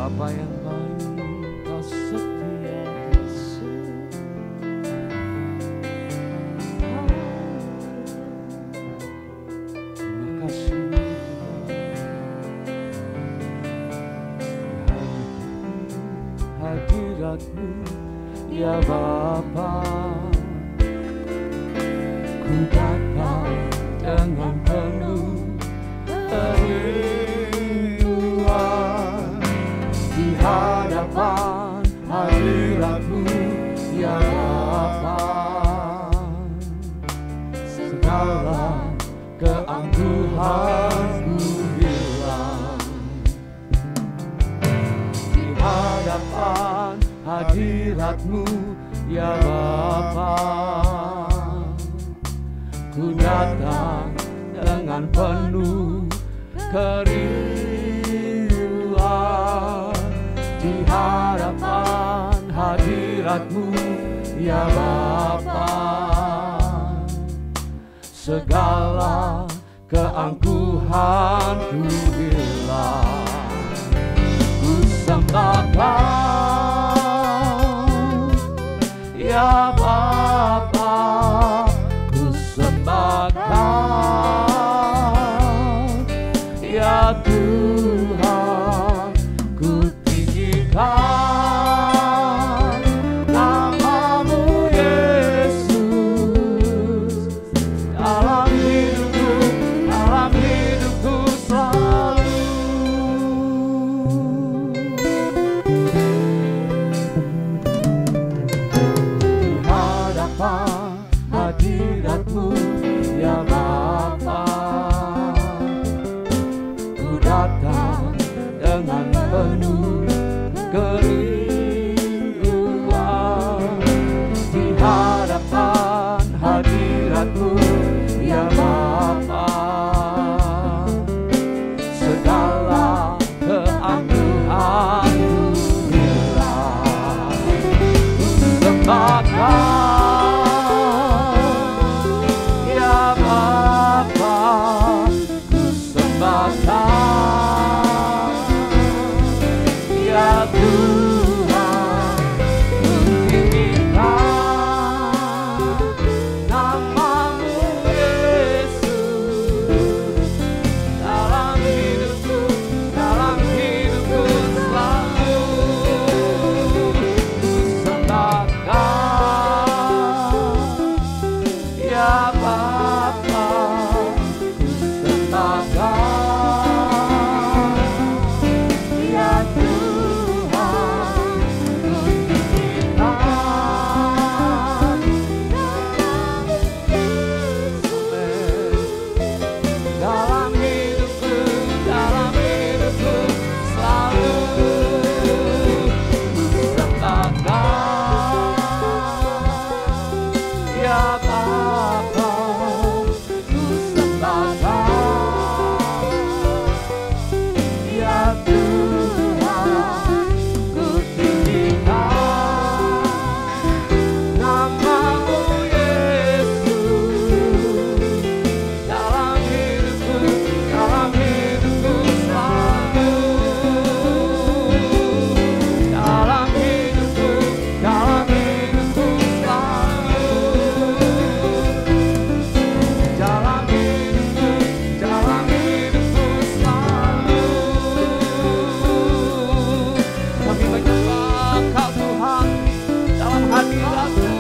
Bapa yang baik, Kau setia Yesus. Terima kasih Tuhan, hadirat-Mu ya Bapa. Ku datang dengan penuh kerinduan di hadapan hadirat-Mu ya Bapa. Segala keangkuhanku hilang di hadapan hadirat-Mu ya Bapa. Ku datang dengan penuh kerinduan di hadapan hadirat-Mu ya Bapa. Segala keangkuhanku hilang, ku sembah Kau ya Bapa. Ku sembah Kau ya Tuhan, ku tinggikan nama-Mu Yesus dalam hidupku selalu. Di hadapan hadirat-Mu ya Bapa, ku datang dengan penuh kerinduan di hadapan hadirat-Mu ya Bapa. Segala keangkuhanku hilang, ku sembah Kau ya Bapa. Ku sembah Kau ya Tuhan, ku tinggikan nama-Mu Yesus dalam hidupku selalu. Ku sembah Kau ya Bapa. Ku sembah Kau ya Tuhan, ku tinggikan dalam hidupku selalu. Ku sembah Kau ya Bapa. Ku sembah Kau ya Tuhan, ku tinggikan nama-Mu Yesus dalam hidupku selalu. Dalam hidupku selalu. Dalam hidupku selalu. Kami menyembah Kau Tuhan dalam hadirat-Mu.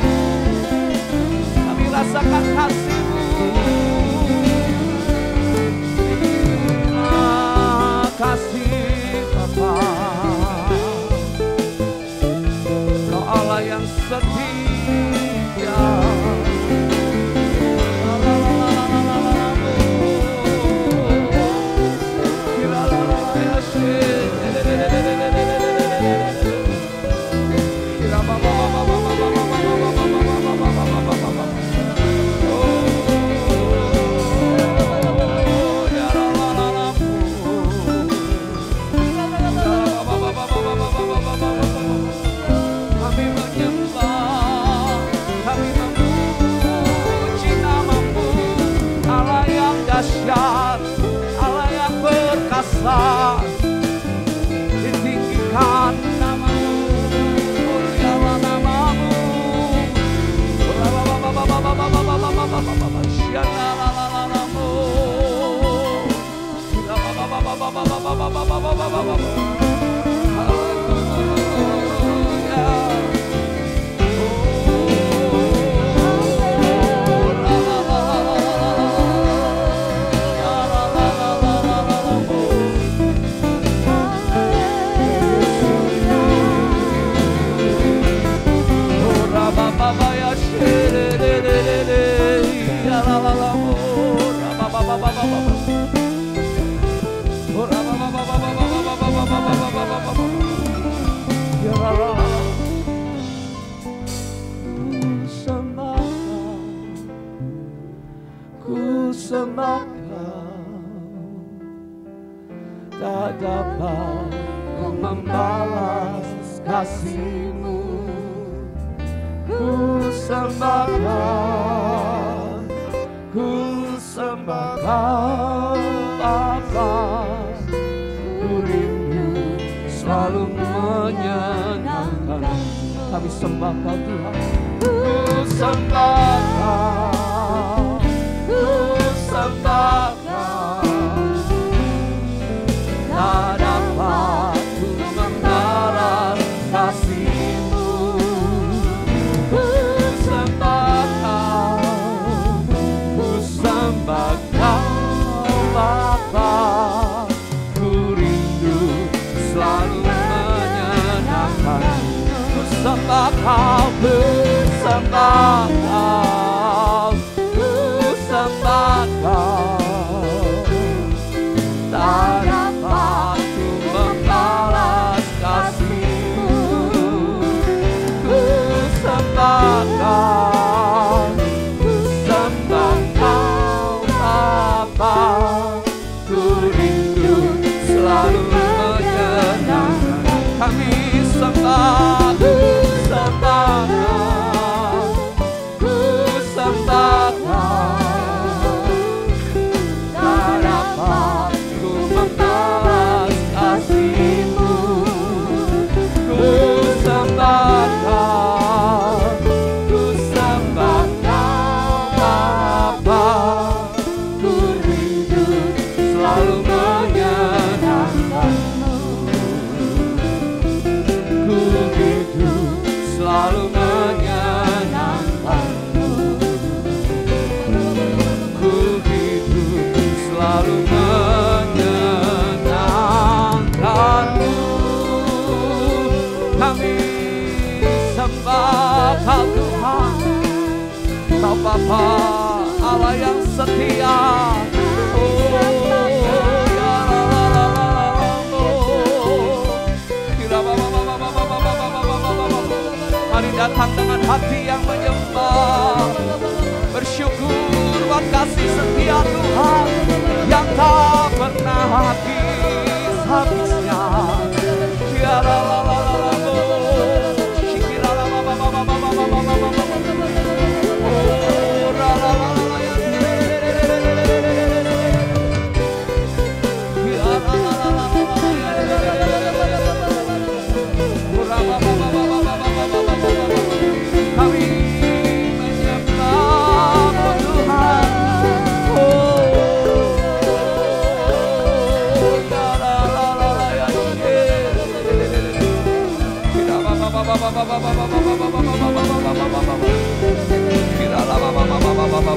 Kami rasakan kasih-Mu. Terima kasih Bapa. Kau Allah yang setia. Tak dapat membalas kasih-Mu. Ku sembah Kau Bapa, ku rindu selalu menyenangkan. Kami sembah Kau Tuhan. Ku sembah Kau, ku sembah Kau. Tak dapat ku membalas kasih-Mu. Ku sembah Kau, ku sembah Kau Bapa, ku rindu selalu menyenangkan. Ku sembah Kau, ku sembah Kau, ku sembah Kau. Tak dapat ku membalas kasih-Mu. Ku sembah Kau, ku sembah Kau Bapa, ku rindu selalu menyenangkan. Kami sembah, ku sembah Kau, ku sembah Kau. Tak dapat ku membalas kasih-Mu. Ku sembah Kau, ku sembah Kau Bapa, ku rindu selalu menyenangkan-Mu. Ku rindu selalu menyenangkan-Mu. Ku rindu selalu menyenangkan-Mu. Kami sembah Kau Tuhan, Kau Bapa, Allah yang setia. Oh, ya la la la la la, oh. Mari datang dengan hati yang menyembah, bersyukur buat kasih setia Tuhan yang tak pernah habis-habisnya. Ya la la la la la, shikira la la la la la la la la la. Oh la la la la ya. Ya la la la la la ya. Kami menyembah Tuhan. Oh la la la la ya.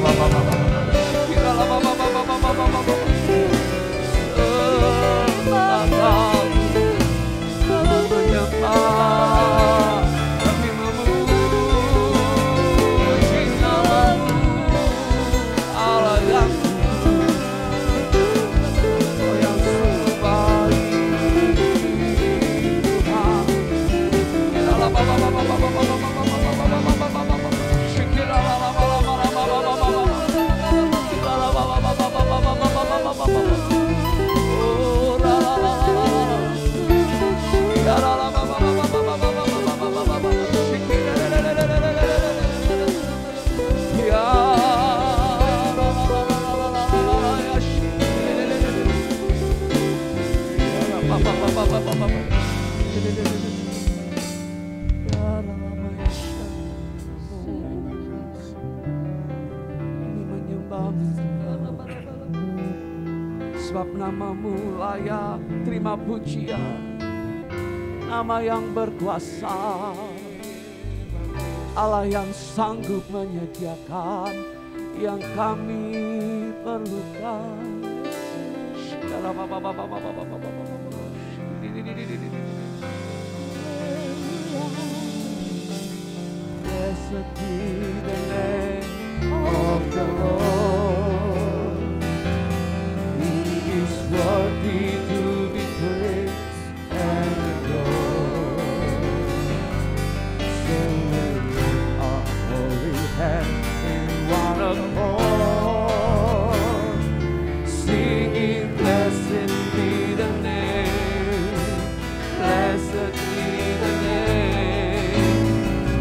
sebab nama-Mu layak terima pujian. Nama yang berkuasa, Allah yang sanggup menyediakan yang kami perlukan. Blessed be the name of the Lord. He is worthy to be praised and adored. So we lift our holy hands in one accord, singing, blessed be the name, blessed be the name,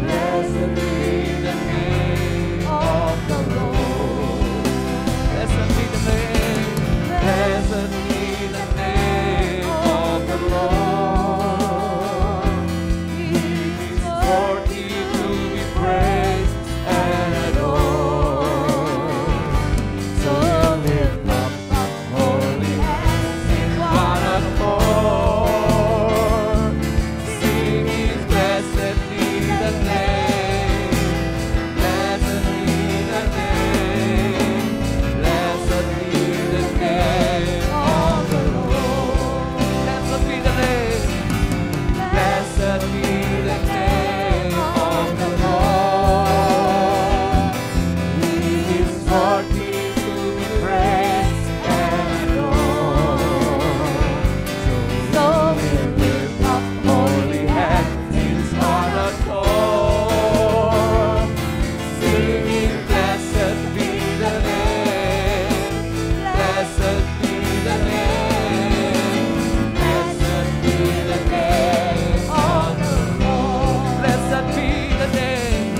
blessed be the name of the Lord. Blessed be the name, blessed be the name of the Lord. He is worthy to be praised and adored. So lift up our holy hands in one accord, singing, blessed be the name, blessed be the name, blessed be the name of the Lord. Blessed be the name, blessed be the name of the Lord. He is worthy to be praised and adored. So we lift up holy hands in one accord, singing, blessed be the name, blessed be the name, blessed be the name of the Lord. Blessed be the name,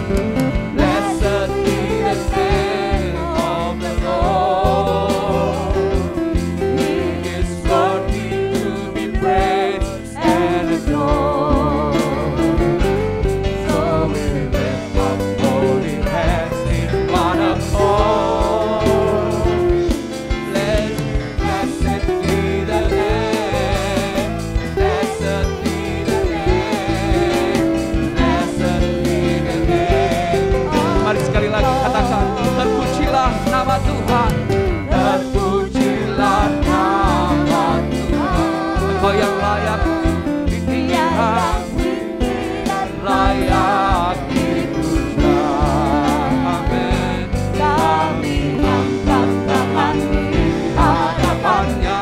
blessed be the name of the Lord. He is worthy to be praised and adored. So we lift up holy hands in one accord. Blessed be the name, blessed be the name, blessed be the name. Mari sekali lagi katakan, terpujilah nama Tuhan, terpujilah nama Tuhan. Engkau yang layak ditinggikan, layak dipuja. Amin. Kami angkat tangan di hadapannya,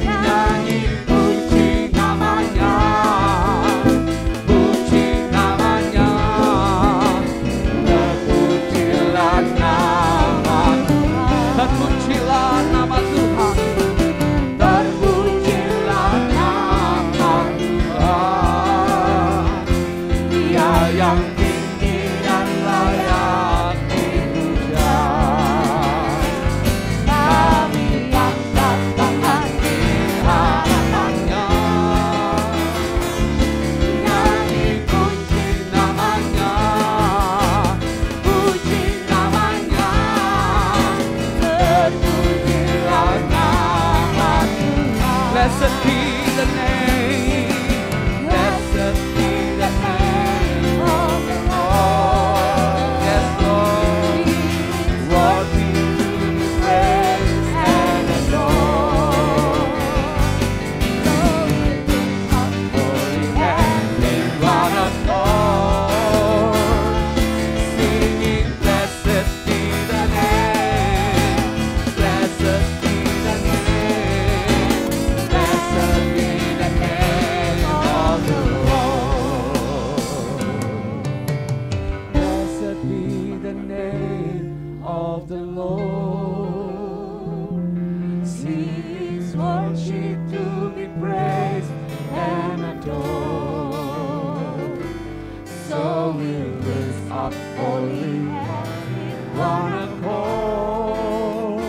nyanyi puji namanya, puji namanya. Terpujilah nama Tuhan, terpujilah nama Tuhan, terpujilah nama Tuhan. Dia yang tinggi dan layak dipuja. Kami angkat tangan di hadapannya, nyanyi puji namanya, puji namanya. Terpujilah nama Tuhan. Blessed be the name, blessed be the name of the Lord. Yes, Lord, worthy to be praised and adored. So we lift up holy hands in one accord, singing, blessed be the name, blessed be the name, blessed be the name of the Lord. Blessed be the name of the Lord. He's worthy to be praised and adored. So we lift up holy hands in one accord,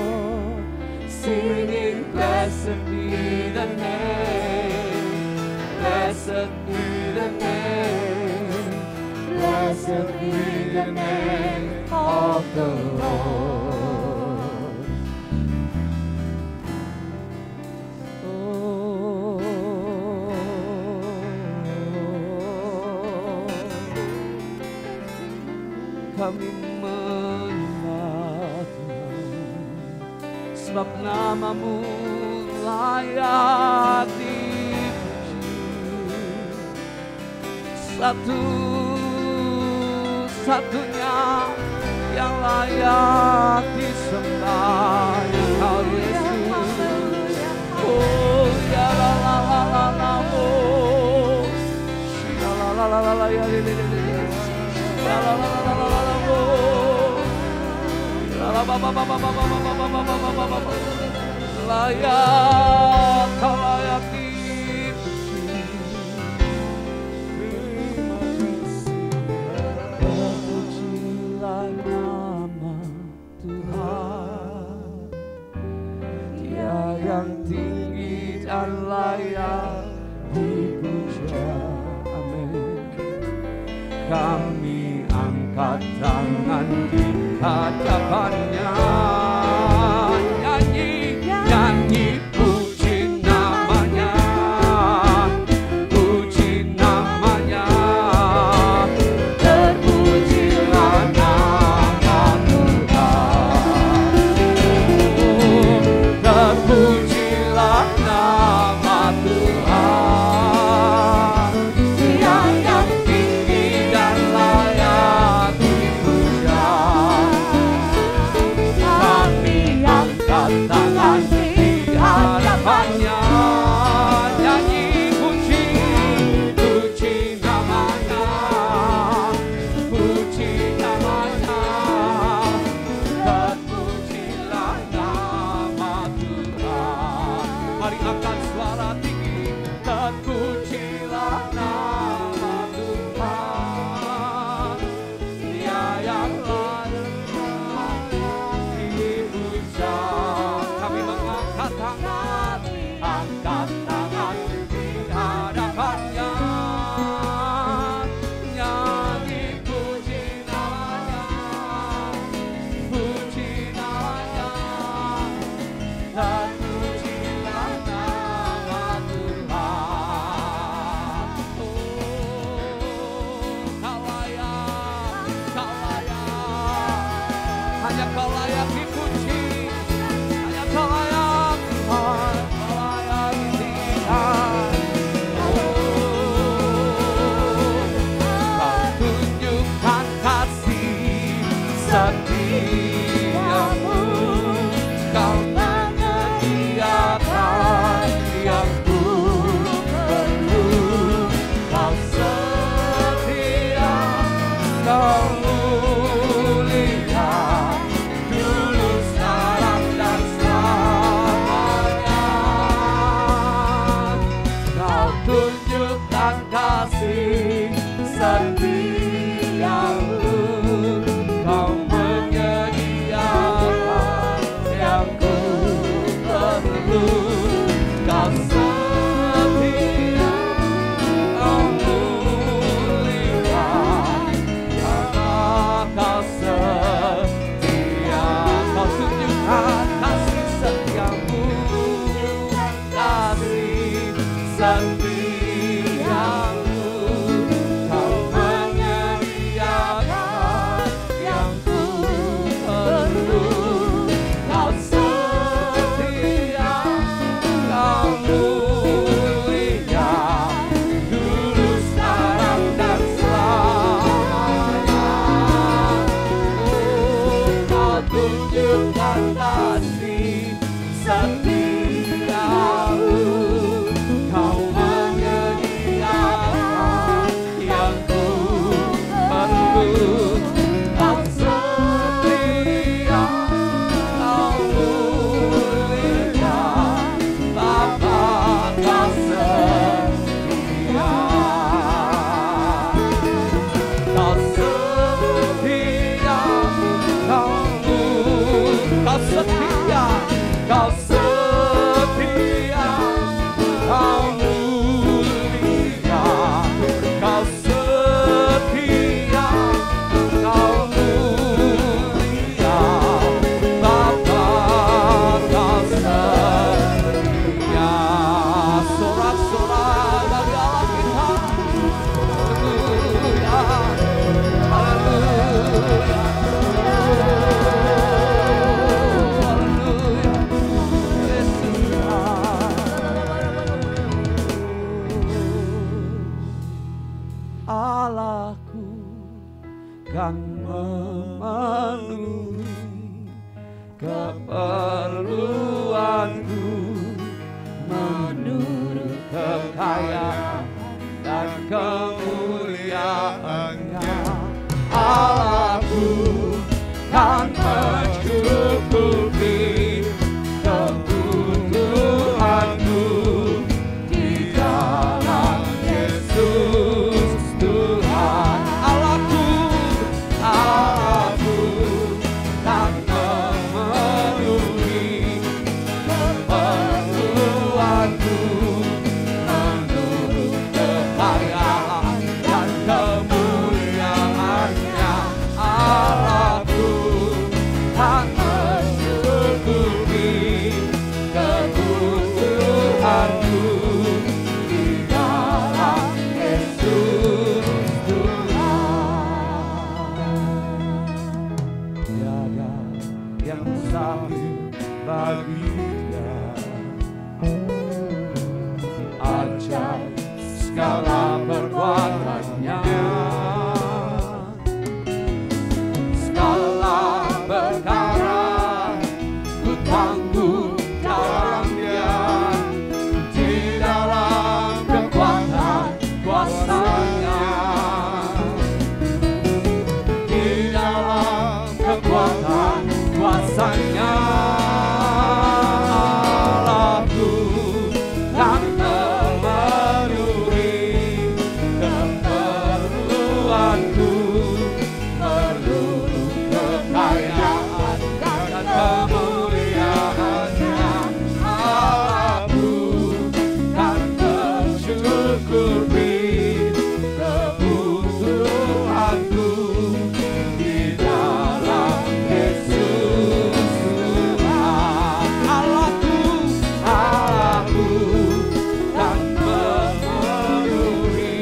singing, blessed be the name, blessed be the name, blessed be the name of the Lord. kami menyembah Tuhan, sebab nama-Mu layak dipuji. Satu-satunya yang layak disembah Engkau Yesus. Oh ya la la la la la oh, la la la la la ya la la la la la la oh, la la ba ba ba ba ba ba ba ba ba ba ba ba layak, Kau layak dipuji. Terpujilah nama Tuhan, Dia yang tinggi dan layak dipuja. Amin. Kami angkat tangan di hadapan-Nya, nyanyi puji nama-Nya, puji nama-Nya. Terpujilah nama Tuhan, terpujilah nama Tuhan, Dia yang tinggi dan layak dipuja. Kami angkat tangan di hadapan-Nya, nyanyi puji, puji nama-Nya, puji nama-Nya. Terpujilah nama Tuhan. Mari angkat suara tinggi. Terpujilah nama Tuhan, Dia yang layak dipuja. Kami mengangkat tangan, angkat tangan di hadapan-Nya, nyanyi puji nama-Nya, puji nama-Nya. Terpujilah nama Tuhan. Oh, Kau layak, Kau layak, hanya Kau layak dipuji, hanya Kau layak Tuhan, Kau layak ditinggikan. Kau tunjukkan kasih setia-Mu, Kau menyediakan yang ku perlu. Kau setia, Kau mulia, dulu, sekarang, dan selamanya. Kau tunjukkan kasih setia-Mu, Kau menyediakan yang ku perlu. Kau setia, Kau mulia, karena Kau setia. Kau tunjukkan kasih setia-Mu, kasih setia-Mu, Kau menyediakan yang ku perlu. Kau setia, Kau mulia, dulu, sekarang, dan selamanya. Oh, Kau tunjukkan kasih setia-Mu, Kau akan memenuhi keperluanku menurut kekayaan dan kemuliaan-Nya. Allahku kan mencukupi kebutuhanku di dalam Yesus Tuhan. Allahku kan memenuhi keperluanku menurut kekayaan dan kemuliaan-Nya. Allahku kan mencukupi kebutuhanku di dalam Yesus Tuhan. Tiada yang mustahil bagi Dia, ajaib segala perbuatannya, segala perkara ku tanggung dalam Dia, di dalam kekuatan kuasa-Nya, di dalam kekuatan kuasa-Nya. Allahku kan memenuhi keperluanku menurut kekayaan dan kemuliaan-Nya. Allahku kan mencukupi kebutuhanku di dalam Yesus Tuhan. Allahku kan memenuhi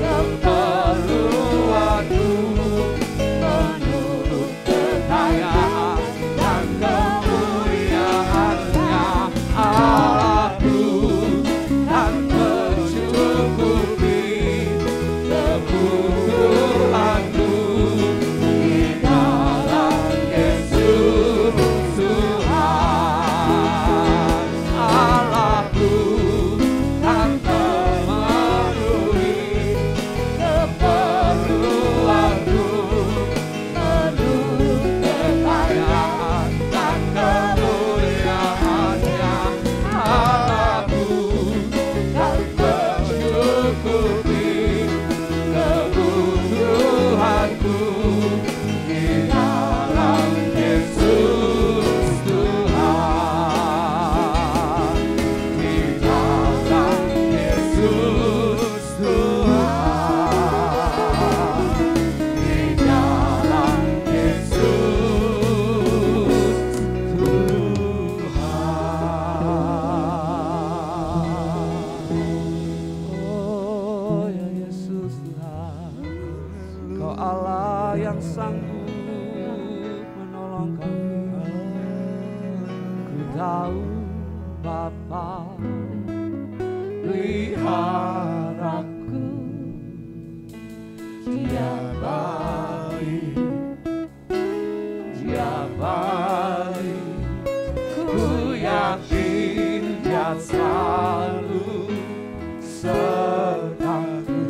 keperluanku menurut kekayaan dan kemuliaan-Nya. Allahku kan mencukupi kebutuhanku di dalam Yesus Tuhan. Allahku kan memenuhi keperluanku menurut kekayaan dan kemuliaan-Nya. Allahku kan mencukupi kebutuhanku di dalam Yesus Tuhan, di dalam Yesus Tuhan, di dalam Yesus Tuhan. Oh ya Yesus Tuhan, Kau Allah yang sanggup menolong kami. Ku tahu Bapa peliharaku, Dia baik, Dia baik. Ku yakin Dia selalu sertaku.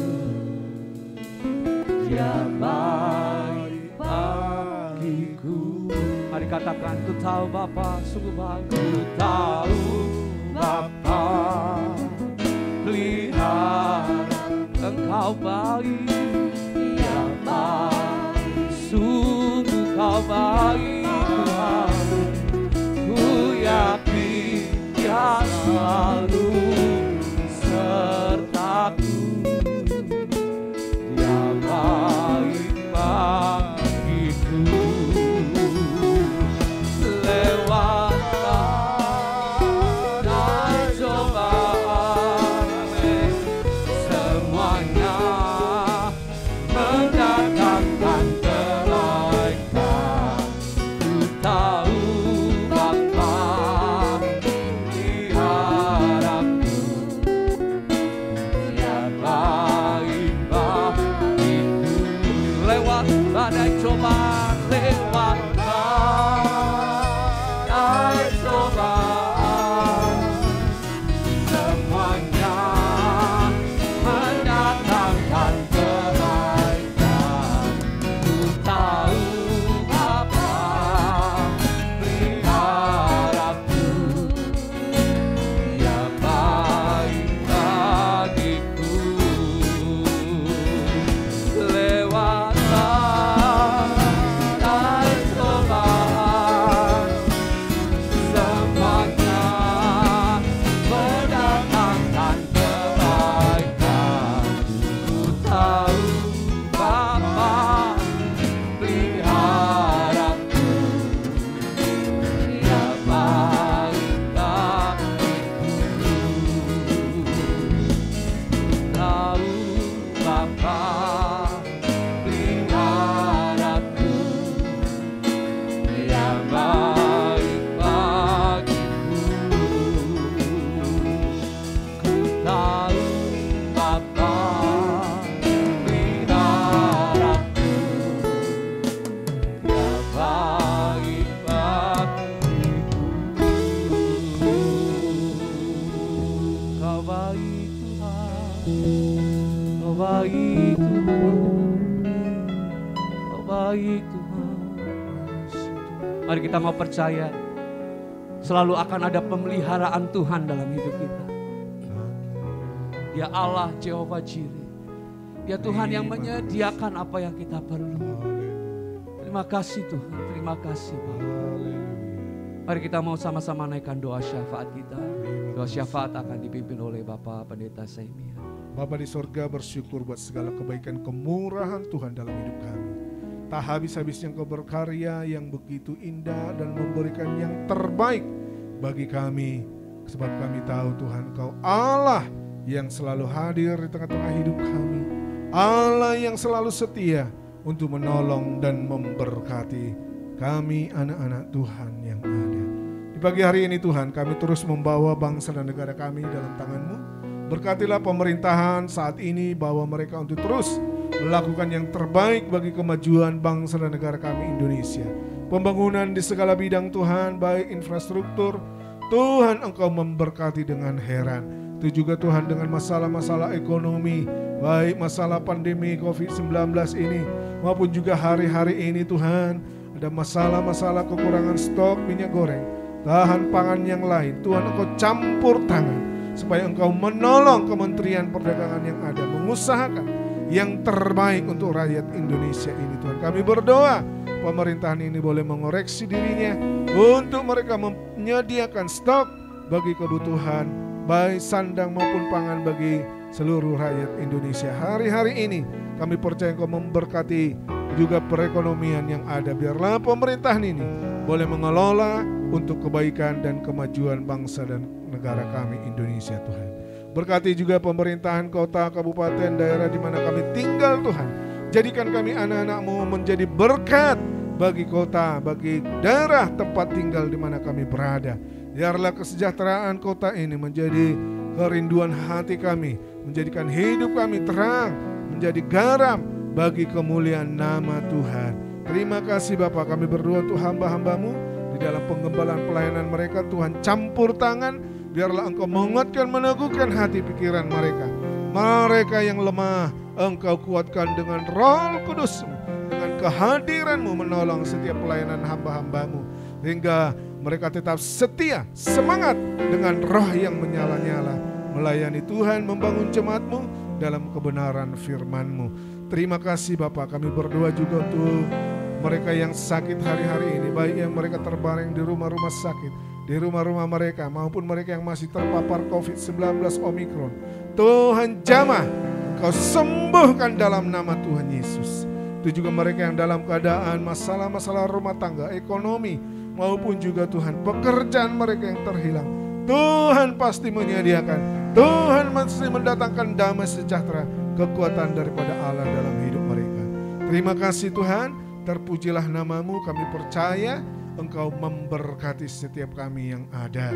Dia baik bagiku. Mari katakan, ku tahu Bapa sungguh baik. Ku tahu Bapa pelihara, Engkau baik. Dia baik, sungguh Kau baik Tuhan. Ku yakin Dia selalu sertaku. Dia baik bagiku. Lewat badai cobaan, semuanya mendatangkan kebaikan. Ku tahu Bapa pelihara selalu Bapa peliharaku. Dia baik bagiku. Kau baik Tuhan, Kau baik Tuhan, Kau baik Tuhan. Mari kita mau percaya selalu akan ada pemeliharaan Tuhan dalam hidup kita. Dia Allah Jehovah Jireh. Dia Tuhan yang menyediakan apa yang kita perlu. Terima kasih Tuhan, terima kasih Bapak. Mari kita mau sama-sama naikkan doa syafaat kita. Doa syafaat akan dipimpin oleh Bapak Pendeta Saimia. Bapa di sorga, bersyukur buat segala kebaikan kemurahan Tuhan dalam hidup kami. Tak habis-habisnya Engkau berkarya yang begitu indah dan memberikan yang terbaik bagi kami. Sebab kami tahu Tuhan Engkau Allah yang selalu hadir di tengah-tengah hidup kami. Allah yang selalu setia untuk menolong dan memberkati kami anak-anak Tuhan yang ada. Di pagi hari ini Tuhan, kami terus membawa bangsa dan negara kami dalam tangan-Mu. Berkatilah pemerintahan saat ini, bawa mereka untuk terus melakukan yang terbaik bagi kemajuan bangsa dan negara kami Indonesia. Pembangunan di segala bidang Tuhan, baik infrastruktur, Tuhan Engkau memberkati dengan heran. Itu juga Tuhan dengan masalah-masalah ekonomi, baik masalah pandemi COVID-19 ini, maupun juga hari-hari ini Tuhan, ada masalah-masalah kekurangan stok minyak goreng, bahan pangan yang lain. Tuhan Engkau campur tangan, supaya Engkau menolong Kementerian Perdagangan yang ada, mengusahakan yang terbaik untuk rakyat Indonesia ini Tuhan. Kami berdoa pemerintahan ini boleh mengoreksi dirinya untuk mereka menyediakan stok bagi kebutuhan baik sandang maupun pangan bagi seluruh rakyat Indonesia. Hari-hari ini kami percaya Engkau memberkati juga perekonomian yang ada. Biarlah pemerintahan ini boleh mengelola untuk kebaikan dan kemajuan bangsa dan negara kami Indonesia Tuhan. Berkati juga pemerintahan kota, kabupaten, daerah di mana kami tinggal Tuhan. Jadikan kami anak-anak-Mu menjadi berkat bagi kota, bagi daerah tempat tinggal di mana kami berada. Biarlah kesejahteraan kota ini menjadi kerinduan hati kami, menjadikan hidup kami terang, menjadi garam bagi kemuliaan nama Tuhan. Terima kasih Bapa, kami berdoa untuk hamba-hamba-Mu di dalam pengembalaan pelayanan mereka. Tuhan campur tangan, biarlah Engkau menguatkan, meneguhkan hati pikiran mereka. Mereka yang lemah, Engkau kuatkan dengan Roh Kudus-Mu, dengan kehadiran-Mu menolong setiap pelayanan hamba-hamba-Mu, hingga mereka tetap setia, semangat dengan roh yang menyala-nyala, melayani Tuhan, membangun jemaat-Mu dalam kebenaran firman-Mu. Terima kasih Bapa, kami berdoa juga untuk mereka yang sakit hari-hari ini, baik yang mereka terbaring di rumah-rumah sakit, di rumah-rumah mereka, maupun mereka yang masih terpapar COVID-19 Omikron. Tuhan jamah, Engkau sembuhkan dalam nama Tuhan Yesus. Itu juga mereka yang dalam keadaan masalah-masalah rumah tangga, ekonomi, maupun juga Tuhan pekerjaan mereka yang terhilang. Tuhan pasti menyediakan, Tuhan pasti mendatangkan damai sejahtera, kekuatan daripada Allah dalam hidup mereka. Terima kasih Tuhan, terpujilah nama-Mu, kami percaya Engkau memberkati setiap kami yang ada.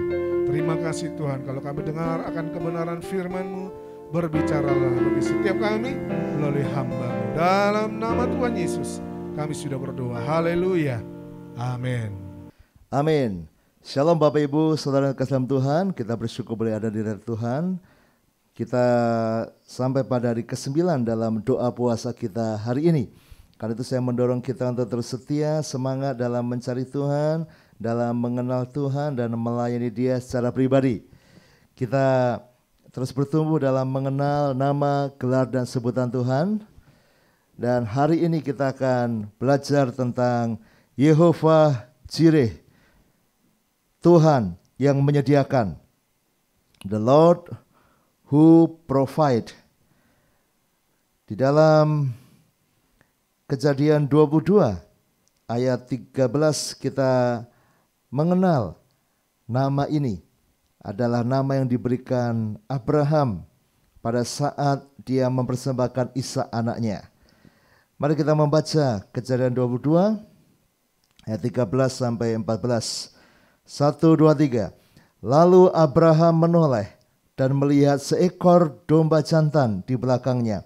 Terima kasih Tuhan, kalau kami dengar akan kebenaran firman-Mu, berbicaralah bagi setiap kami melalui hamba-Mu. Dalam nama Tuhan Yesus kami sudah berdoa. Haleluya. Amin. Amin. Shalom Bapak Ibu, Saudara kasih Tuhan, kita bersyukur boleh ada di hadirat Tuhan. Kita sampai pada hari ke-9 dalam doa puasa kita hari ini. Karena itu saya mendorong kita untuk terus setia, semangat dalam mencari Tuhan, dalam mengenal Tuhan dan melayani Dia secara pribadi. Kita terus bertumbuh dalam mengenal nama, gelar dan sebutan Tuhan. Dan hari ini kita akan belajar tentang Yehovah Jireh, Tuhan yang menyediakan, the Lord who provide. Di dalam Kejadian 22 ayat 13 kita mengenal nama ini adalah nama yang diberikan Abraham pada saat dia mempersembahkan Ishak anaknya. Mari kita membaca Kejadian 22 ayat 13 sampai 14. 1, 2, 3. Lalu Abraham menoleh dan melihat seekor domba jantan di belakangnya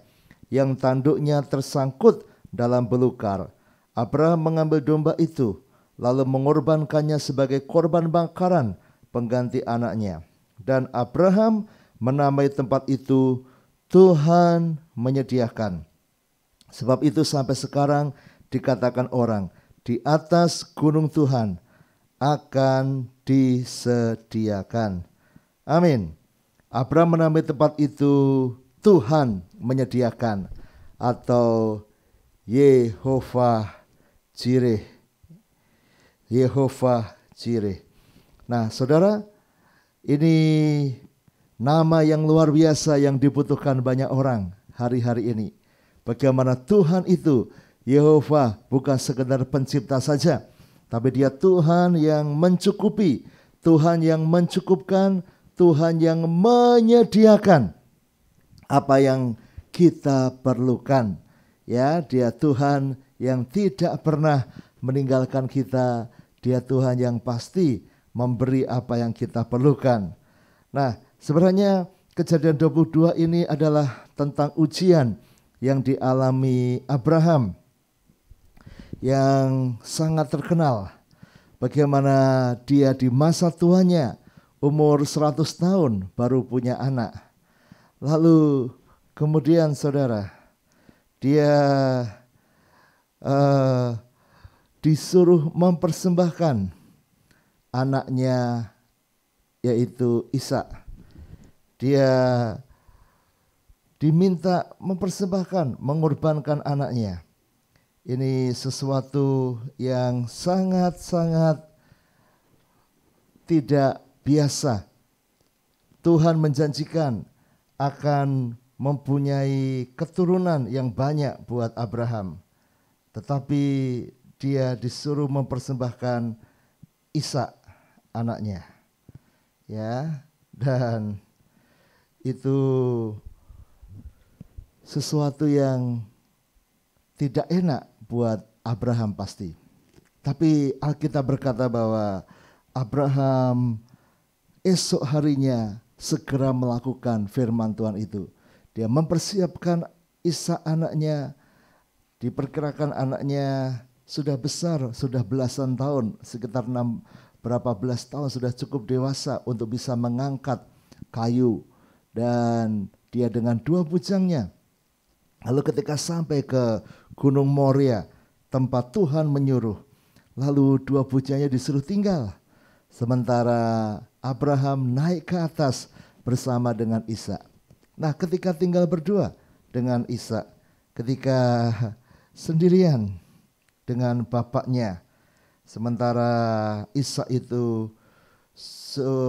yang tanduknya tersangkut dalam belukar. Abraham mengambil domba itu lalu mengorbankannya sebagai korban bakaran pengganti anaknya. Dan Abraham menamai tempat itu Tuhan menyediakan. Sebab itu sampai sekarang dikatakan orang, di atas gunung Tuhan akan disediakan. Amin. Abraham menamai tempat itu Tuhan menyediakan atau Yehovah Jireh. Yehovah Jireh. Nah, saudara, ini nama yang luar biasa yang dibutuhkan banyak orang hari-hari ini. Bagaimana Tuhan itu, Yehovah, bukan sekedar pencipta saja, tapi Dia Tuhan yang mencukupi, Tuhan yang mencukupkan, Tuhan yang menyediakan apa yang kita perlukan. Ya, Dia Tuhan yang tidak pernah meninggalkan kita. Dia Tuhan yang pasti memberi apa yang kita perlukan. Nah, sebenarnya Kejadian 22 ini adalah tentang ujian yang dialami Abraham yang sangat terkenal. Bagaimana dia di masa tuanya umur 100 tahun baru punya anak. Lalu kemudian saudara, dia disuruh mempersembahkan anaknya yaitu Ishak. Dia diminta mempersembahkan, mengorbankan anaknya. Ini sesuatu yang sangat-sangat tidak biasa. Tuhan menjanjikan akan mempunyai keturunan yang banyak buat Abraham. Tetapi dia disuruh mempersembahkan Ishak anaknya. Ya, dan itu sesuatu yang tidak enak buat Abraham pasti. Tapi Alkitab berkata bahwa Abraham esok harinya segera melakukan firman Tuhan itu. Dia mempersiapkan Ishak anaknya. Diperkirakan anaknya sudah besar, sudah belasan tahun, sekitar berapa belas tahun, sudah cukup dewasa untuk bisa mengangkat kayu. Dan dia dengan dua bujangnya. Lalu ketika sampai ke Gunung Moria, tempat Tuhan menyuruh, lalu dua bujangnya disuruh tinggal. Sementara Abraham naik ke atas bersama dengan Ishak. Nah, ketika tinggal berdua dengan Ishak, ketika sendirian dengan bapaknya, sementara Ishak itu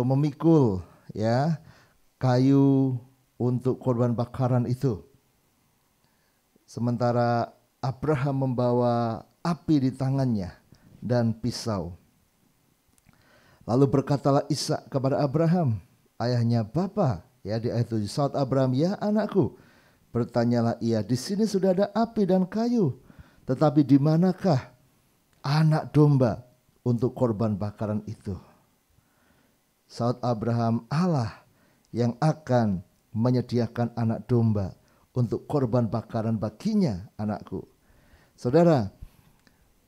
memikul ya kayu untuk korban bakaran itu. Sementara Abraham membawa api di tangannya dan pisau. Lalu berkatalah Ishak kepada Abraham, ayahnya bapa, ya di ayat 7. Saud Abraham, ya anakku. Bertanyalah ia, di sini sudah ada api dan kayu, tetapi di manakah anak domba untuk korban bakaran itu? Saud Abraham, Allah yang akan menyediakan anak domba untuk korban bakaran baginya, anakku. Saudara,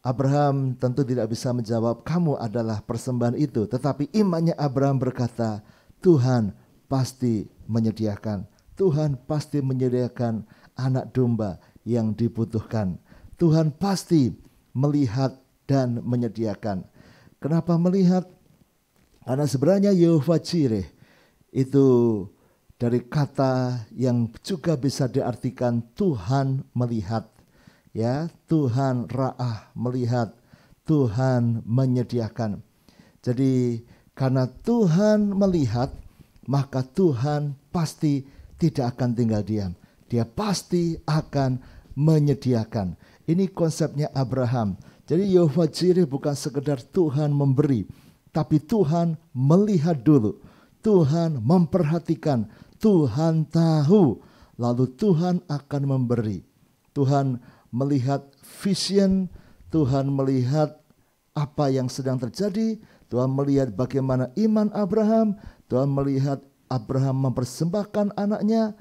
Abraham tentu tidak bisa menjawab kamu adalah persembahan itu, tetapi imannya Abraham berkata, Tuhan pasti menyediakan. Tuhan pasti menyediakan anak domba yang dibutuhkan. Tuhan pasti melihat dan menyediakan. Kenapa melihat? Karena sebenarnya Yehovah Jireh itu dari kata yang juga bisa diartikan Tuhan melihat. Ya, Tuhan ra'ah, melihat, Tuhan menyediakan. Jadi karena Tuhan melihat, maka Tuhan pasti tidak akan tinggal diam. Dia pasti akan menyediakan. Ini konsepnya Abraham. Jadi Yehovah Jireh bukan sekedar Tuhan memberi, tapi Tuhan melihat dulu. Tuhan memperhatikan, Tuhan tahu, lalu Tuhan akan memberi. Tuhan melihat vision, Tuhan melihat apa yang sedang terjadi, Tuhan melihat bagaimana iman Abraham, Tuhan melihat Abraham mempersembahkan anaknya,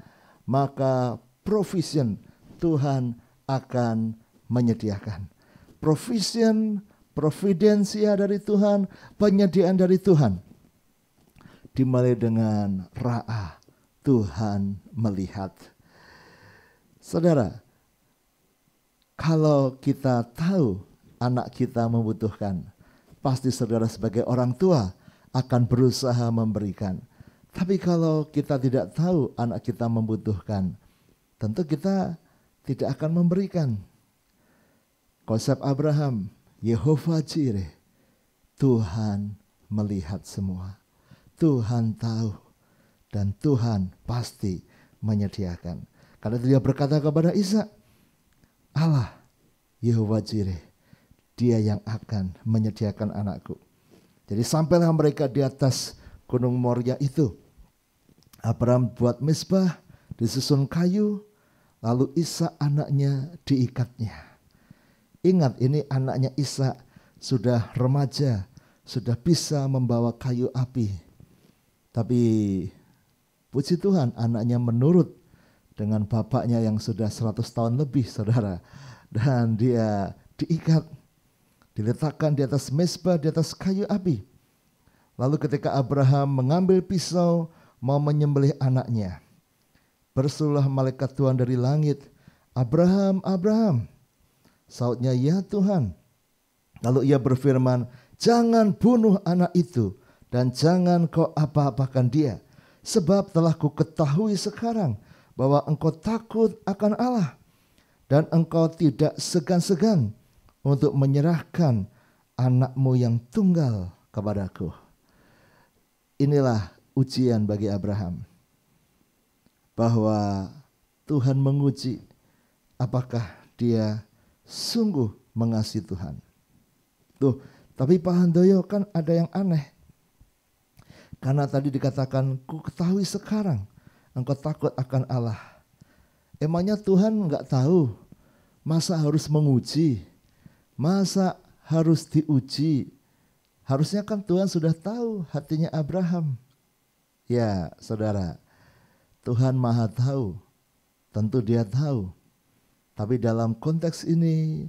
maka provision, Tuhan akan menyediakan. Provision, providensia dari Tuhan, penyediaan dari Tuhan. Dimulai dengan ra'a, Tuhan melihat. Saudara, kalau kita tahu anak kita membutuhkan, pasti saudara sebagai orang tua akan berusaha memberikan. Tapi kalau kita tidak tahu anak kita membutuhkan, tentu kita tidak akan memberikan. Konsep Abraham, Yehovah Jireh, Tuhan melihat semua. Tuhan tahu dan Tuhan pasti menyediakan. Karena dia berkata kepada Ishak, Allah, Yehovah Jireh, Dia yang akan menyediakan anakku. Jadi sampailah mereka di atas Gunung Moria itu. Abraham buat mezbah, disusun kayu, lalu Ishak anaknya diikatnya. Ingat, ini anaknya Ishak sudah remaja, sudah bisa membawa kayu api. Tapi puji Tuhan, anaknya menurut dengan bapaknya yang sudah 100 tahun lebih, saudara. Dan dia diikat, diletakkan di atas mezbah, di atas kayu api. Lalu ketika Abraham mengambil pisau mau menyembelih anaknya, berserulah malaikat Tuhan dari langit, Abraham, Abraham. Sautnya, ya Tuhan. Lalu ia berfirman, jangan bunuh anak itu dan jangan kau apa-apakan dia. Sebab telah ku ketahui sekarang bahwa engkau takut akan Allah dan engkau tidak segan-segan untuk menyerahkan anakmu yang tunggal kepadaku. Inilah ujian bagi Abraham, bahwa Tuhan menguji apakah dia sungguh mengasihi Tuhan. Tuh, tapi Pak Handoyo, kan ada yang aneh. Karena tadi dikatakan, ku ketahui sekarang engkau takut akan Allah. Emangnya Tuhan enggak tahu? Masa harus menguji? Masa harus diuji? Harusnya kan Tuhan sudah tahu hatinya Abraham. Ya saudara, Tuhan Maha tahu. Tentu Dia tahu. Tapi dalam konteks ini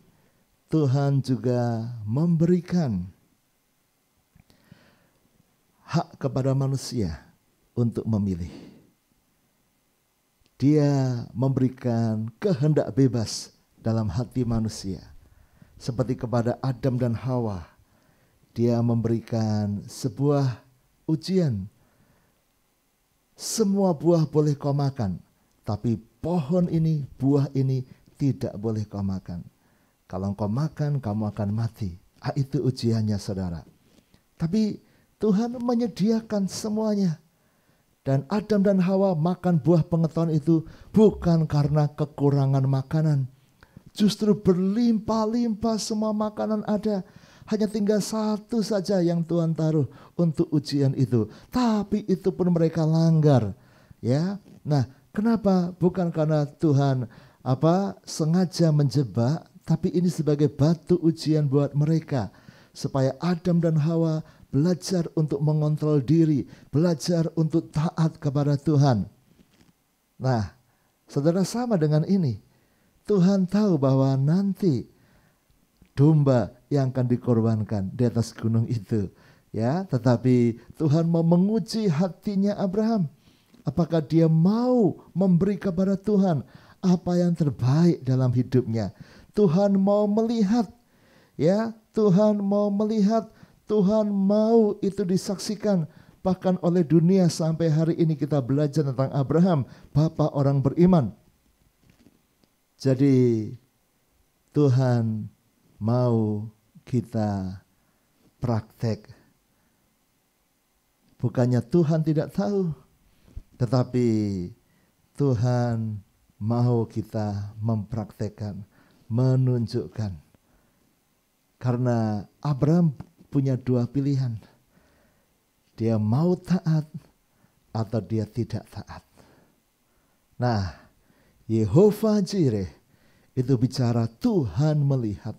Tuhan juga memberikan hak kepada manusia untuk memilih. Dia memberikan kehendak bebas dalam hati manusia. Seperti kepada Adam dan Hawa, Dia memberikan sebuah ujian. Semua buah boleh kau makan, tapi pohon ini, buah ini tidak boleh kau makan. Kalau kau makan, kamu akan mati. Itu ujiannya, saudara. Tapi Tuhan menyediakan semuanya. Dan Adam dan Hawa makan buah pengetahuan itu bukan karena kekurangan makanan. Justru berlimpah-limpah semua makanan ada. Hanya tinggal satu saja yang Tuhan taruh untuk ujian itu. Tapi itu pun mereka langgar. Ya, nah kenapa? Bukan karena Tuhan sengaja menjebak, tapi ini sebagai batu ujian buat mereka. Supaya Adam dan Hawa belajar untuk mengontrol diri, belajar untuk taat kepada Tuhan. Nah, saudara, sama dengan ini. Tuhan tahu bahwa nanti domba yang akan dikorbankan di atas gunung itu, ya. Tetapi Tuhan mau menguji hatinya Abraham. Apakah dia mau memberi kepada Tuhan apa yang terbaik dalam hidupnya? Tuhan mau melihat, ya. Tuhan mau melihat, Tuhan mau itu disaksikan. Bahkan oleh dunia sampai hari ini kita belajar tentang Abraham, bapa orang beriman. Jadi Tuhan mau kita praktek. Bukannya Tuhan tidak tahu, tetapi Tuhan mau kita mempraktekkan, menunjukkan. Karena Abraham punya dua pilihan. Dia mau taat atau dia tidak taat. Nah, Yehovah Jireh itu bicara Tuhan melihat.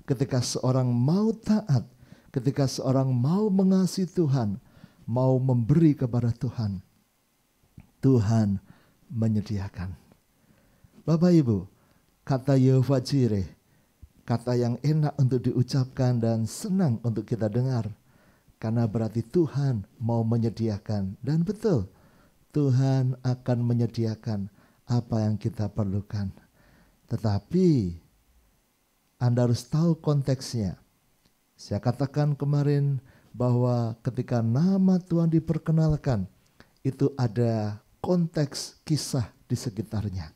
Ketika seorang mau taat, ketika seorang mau mengasihi Tuhan, mau memberi kepada Tuhan, Tuhan menyediakan. Bapak Ibu, kata Yehova Jireh, kata yang enak untuk diucapkan dan senang untuk kita dengar. Karena berarti Tuhan mau menyediakan. Dan betul, Tuhan akan menyediakan apa yang kita perlukan. Tetapi Anda harus tahu konteksnya. Saya katakan kemarin bahwa ketika nama Tuhan diperkenalkan, itu ada konteks kisah di sekitarnya.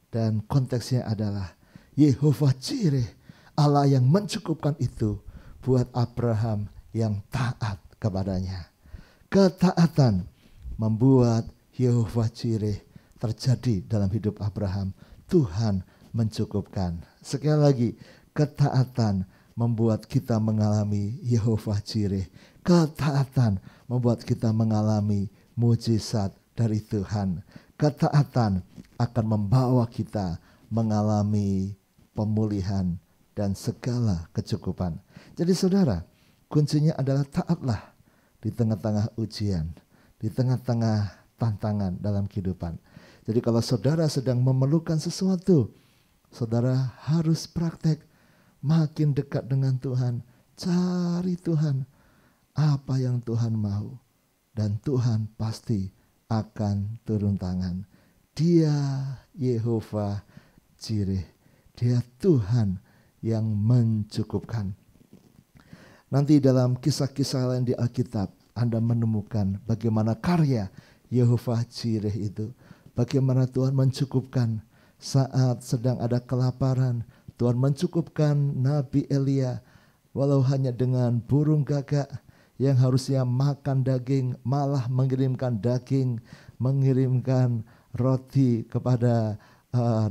Dan konteksnya adalah Yehova Jireh, Allah yang mencukupkan itu buat Abraham yang taat kepadanya. Ketaatan membuat Yehova Jireh terjadi dalam hidup Abraham. Tuhan mencukupkan. Sekali lagi, ketaatan membuat kita mengalami Yehova Jireh. Ketaatan membuat kita mengalami mujizat dari Tuhan. Ketaatan akan membawa kita mengalami pemulihan dan segala kecukupan. Jadi saudara, kuncinya adalah taatlah di tengah-tengah ujian, di tengah-tengah tantangan dalam kehidupan. Jadi kalau saudara sedang memerlukan sesuatu, saudara harus praktek makin dekat dengan Tuhan. Cari Tuhan, apa yang Tuhan mau. Dan Tuhan pasti akan turun tangan. Dia Yehova Jireh. Dia Tuhan yang mencukupkan. Nanti dalam kisah-kisah lain di Alkitab, Anda menemukan bagaimana karya Yehova Jireh itu. Bagaimana Tuhan mencukupkan saat sedang ada kelaparan. Tuhan mencukupkan Nabi Elia, walau hanya dengan burung gagak yang harusnya makan daging, malah mengirimkan daging, mengirimkan roti kepada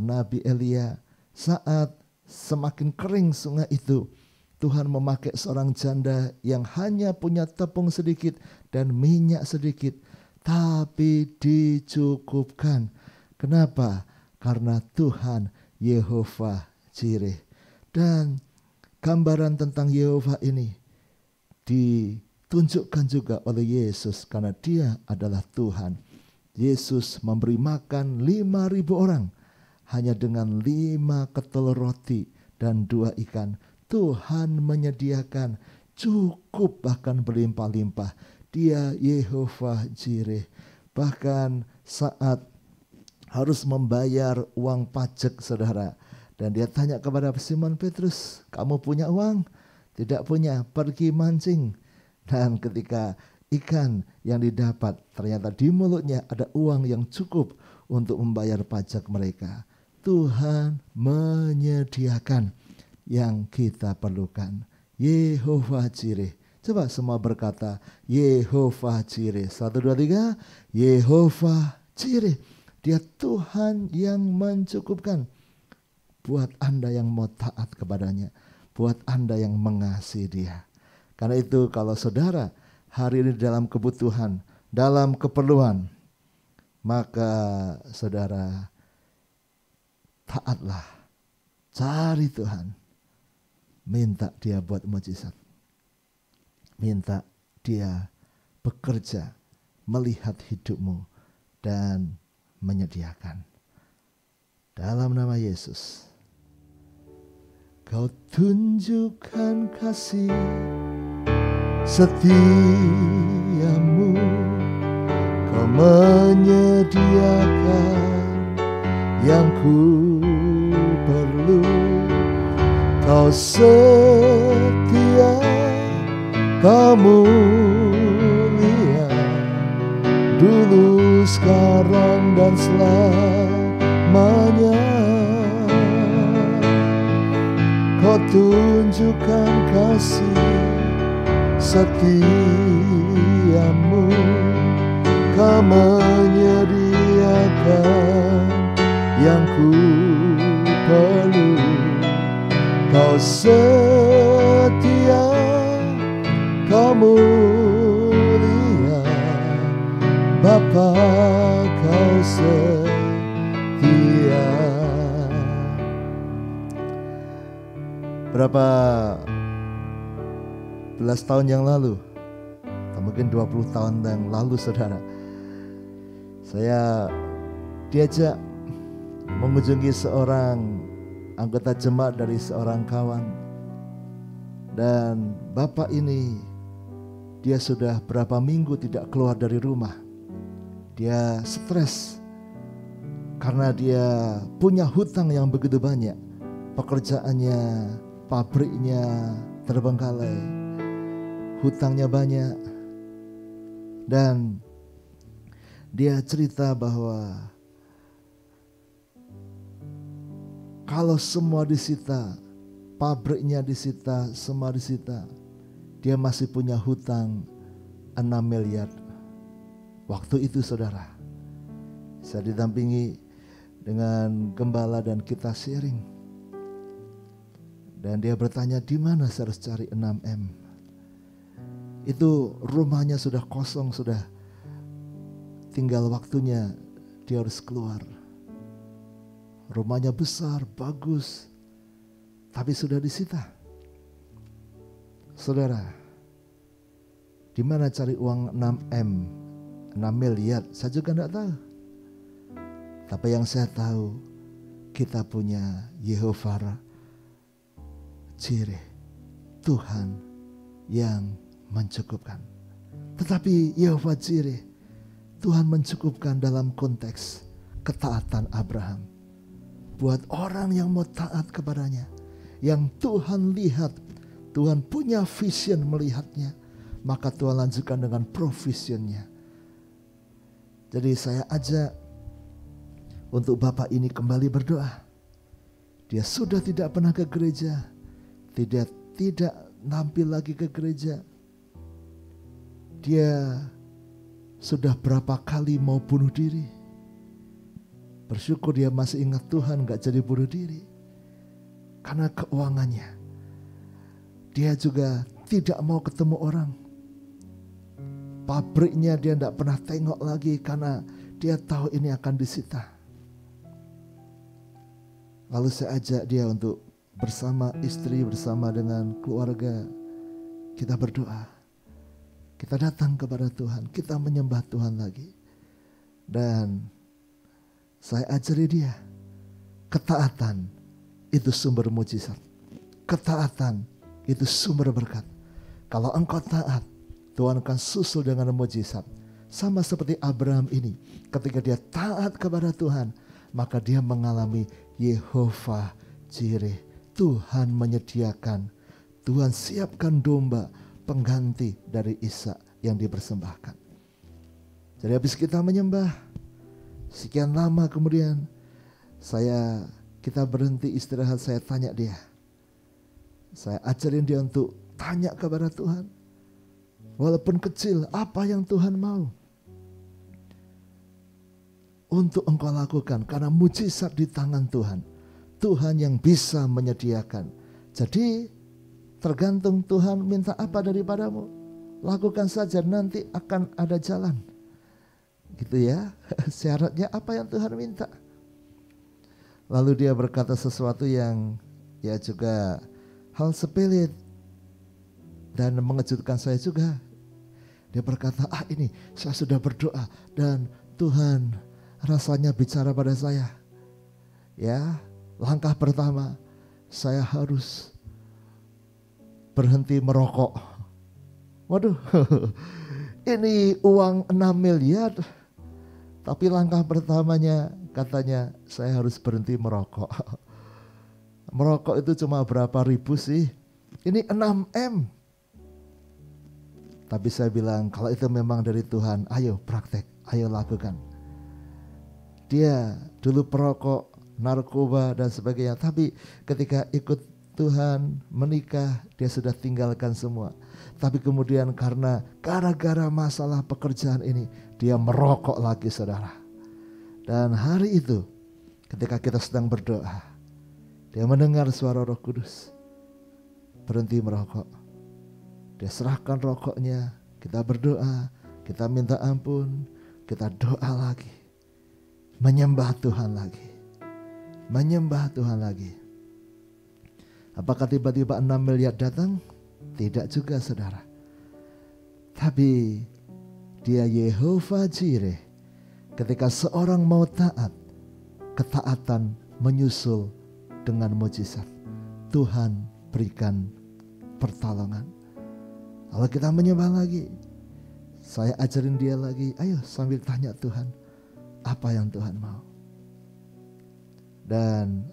Nabi Elia. Saat semakin kering sungai itu, Tuhan memakai seorang janda yang hanya punya tepung sedikit dan minyak sedikit, tapi dicukupkan. Kenapa? Karena Tuhan Yehova Jireh. Dan gambaran tentang Yehova ini ditunjukkan juga oleh Yesus karena dia adalah Tuhan. Yesus memberi makan 5.000 orang hanya dengan 5 ketel roti dan 2 ikan. Tuhan menyediakan cukup bahkan berlimpah-limpah. Dia Yehova Jireh. Bahkan saat harus membayar uang pajak saudara. Dan dia tanya kepada Simon Petrus, kamu punya uang? Tidak punya, pergi mancing. Dan ketika ikan yang didapat, ternyata di mulutnya ada uang yang cukup untuk membayar pajak mereka. Tuhan menyediakan yang kita perlukan. Yehova Jireh. Coba semua berkata, Yehova Jireh. 1, 2, 3. Yehova Jireh. Dia Tuhan yang mencukupkan. Buat Anda yang mau taat kepadanya. Buat Anda yang mengasihi dia. Karena itu kalau saudara hari ini dalam kebutuhan, dalam keperluan, maka saudara taatlah. Cari Tuhan. Minta dia buat mujizat. Minta dia bekerja, melihat hidupmu dan menyediakan. Dalam nama Yesus. Kau tunjukkan kasih setiamu, kau menyediakan yang ku perlu. Kau setia, kau mulia, dulu, sekarang, dan selamanya. Kau tunjukkan kasih setiamu, kau menyediakan yang ku perlu. Kau setia, kau mulia, Bapa kau setia. Berapa belas tahun yang lalu, atau mungkin 20 tahun yang lalu saudara, Saya diajak mengunjungi seorang anggota jemaat dari seorang kawan. Dan bapak ini, dia sudah berapa minggu tidak keluar dari rumah. Dia stres karena dia punya hutang yang begitu banyak. Pekerjaannya, pabriknya terbengkalai, hutangnya banyak. Dan dia cerita bahwa kalau semua disita, pabriknya disita, semua disita, dia masih punya hutang 6 miliar. Waktu itu saudara, saya didampingi dengan gembala dan kita sharing. Dan dia bertanya, di mana saya harus cari 6M? Itu rumahnya sudah kosong, sudah tinggal waktunya dia harus keluar. Rumahnya besar, bagus, tapi sudah disita. Saudara, di mana cari uang 6M, 6 miliar? Saya juga tidak tahu. Tapi yang saya tahu, kita punya Yehova Jireh, Tuhan yang mencukupkan. Tetapi Yehova Jireh, Tuhan mencukupkan dalam konteks ketaatan Abraham. Buat orang yang mau taat kepadanya, yang Tuhan lihat, Tuhan punya vision melihatnya, maka Tuhan lanjutkan dengan provisionnya. Jadi saya ajak untuk bapak ini kembali berdoa. Dia sudah tidak pernah ke gereja, tidak nampil lagi ke gereja. Dia sudah berapa kali mau bunuh diri. Bersyukur dia masih ingat Tuhan, gak jadi bunuh diri. Karena keuangannya. Dia juga tidak mau ketemu orang. Pabriknya dia gak pernah tengok lagi karena dia tahu ini akan disita. Lalu saya ajak dia untuk bersama istri, bersama dengan keluarga, kita berdoa. Kita datang kepada Tuhan, kita menyembah Tuhan lagi. Dan saya ajari dia, ketaatan itu sumber mujizat. Ketaatan itu sumber berkat. Kalau engkau taat, Tuhan akan susul dengan mujizat. Sama seperti Abraham ini, ketika dia taat kepada Tuhan, maka dia mengalami Yehova Jireh. Tuhan menyediakan, Tuhan siapkan domba pengganti dari Ishak yang dipersembahkan. Jadi habis kita menyembah, sekian lama kemudian kita berhenti istirahat, saya tanya dia. Saya ajarin dia untuk tanya kepada Tuhan. Walaupun kecil, apa yang Tuhan mau untuk engkau lakukan, karena mujizat di tangan Tuhan. Tuhan yang bisa menyediakan. Jadi tergantung Tuhan minta apa daripadamu, lakukan saja, nanti akan ada jalan. Gitu ya, syaratnya apa yang Tuhan minta. Lalu dia berkata sesuatu yang ya juga hal sepele dan mengejutkan saya juga. Dia berkata, ini saya sudah berdoa dan Tuhan rasanya bicara pada saya. Ya, langkah pertama saya harus berhenti merokok. Waduh, ini uang 6 miliar. Tapi langkah pertamanya katanya saya harus berhenti merokok. Merokok itu cuma berapa ribu sih? Ini 6M. Tapi saya bilang kalau itu memang dari Tuhan, ayo praktek, ayo lakukan. Dia dulu perokok, narkoba dan sebagainya. Tapi ketika ikut Tuhan, menikah, dia sudah tinggalkan semua. Tapi kemudian karena gara-gara masalah pekerjaan ini, dia merokok lagi saudara. Dan hari itu ketika kita sedang berdoa, dia mendengar suara Roh Kudus, berhenti merokok. Dia serahkan rokoknya, kita berdoa, kita minta ampun, kita doa lagi. Menyembah Tuhan lagi. Menyembah Tuhan lagi. Apakah tiba-tiba 6 miliar datang? Tidak juga saudara. Tapi dia Yehova Jireh, Ketika seorang mau taat, ketaatan menyusul dengan mujizat. Tuhan berikan pertolongan. Kalau kita menyembah lagi, saya ajarin dia lagi, ayo sambil tanya Tuhan, apa yang Tuhan mau. Dan